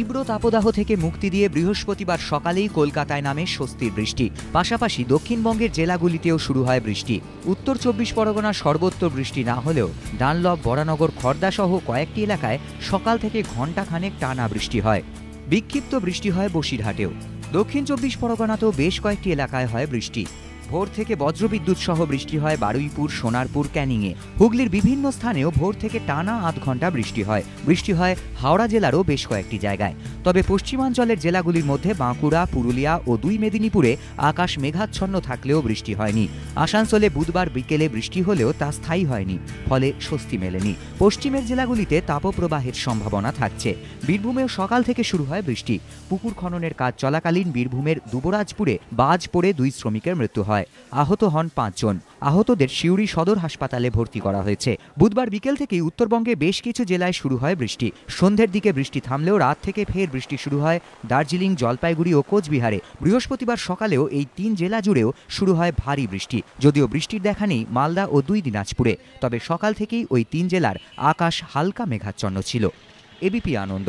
তীব্র তাপদাহ থেকে মুক্তি দিয়ে বৃহস্পতিবার সকালেই কলকাতায় নামে স্বস্তির বৃষ্টি। পাশাপাশি দক্ষিণবঙ্গের জেলাগুলিতেও শুরু হয় বৃষ্টি। উত্তর 24 পরগনার সর্বত্র বৃষ্টি না হলেও ডানলপ, বরানগর, খড়দা সহ কয়েকটি এলাকায় সকাল থেকে ঘণ্টাখানেক টানা বৃষ্টি হয়। বিক্ষিপ্ত বৃষ্টি হয় বসিরহাটেও। দক্ষিণ 24 পরগনাতেও বেশ কয়েকটি এলাকায় হয় বৃষ্টি। ভোর থেকে বজ্রবিদ্যুৎ সহ বৃষ্টি হয় বারুইপুর, সোনারপুর, ক্যানিংয়ে। হুগলির বিভিন্ন স্থানেও ভোর থেকে টানা আধ ঘন্টা বৃষ্টি হয়। বৃষ্টি হয় হাওড়া জেলারও বেশ কয়েকটি জায়গায়। তবে পশ্চিমাঞ্চলের জেলাগুলির মধ্যে বাঁকুড়া, পুরুলিয়া ও 2 মেদিনীপুরে আকাশ মেঘাচ্ছন্ন থাকলেও বৃষ্টি হয়নি। আসানসোলে বুধবার বিকেলে বৃষ্টি হলেও তা স্থায়ী হয়নি, ফলে স্বস্তি মেলেনি। পশ্চিমের জেলাগুলিতে তাপপ্রবাহের সম্ভাবনা থাকছে। বীরভূমেও সকাল থেকে শুরু হয় বৃষ্টি। পুকুর খননের কাজ চলাকালীন বীরভূমের দুবরাজপুরে বাজ পড়ে 2 শ্রমিকের মৃত্যু হয়। আহত হন 5 জন। আহতদের সিউড়ি সদর হাসপাতালে ভর্তি করা হয়েছে। বুধবার বিকেল থেকেই উত্তরবঙ্গে বেশ কিছু জেলায় শুরু হয় বৃষ্টি। সন্ধ্যের দিকে বৃষ্টি থামলেও রাত থেকে ফের বৃষ্টি শুরু হয় দার্জিলিং, জলপাইগুড়ি ও কোচবিহারে। বৃহস্পতিবার সকালেও এই 3 জেলা জুড়েও শুরু হয় ভারী বৃষ্টি। যদিও বৃষ্টির দেখা নেই মালদা ও 2 দিনাজপুরে, তবে সকাল থেকেই ওই 3 জেলার আকাশ হালকা মেঘাচ্ছন্ন ছিল। এবিপি আনন্দ।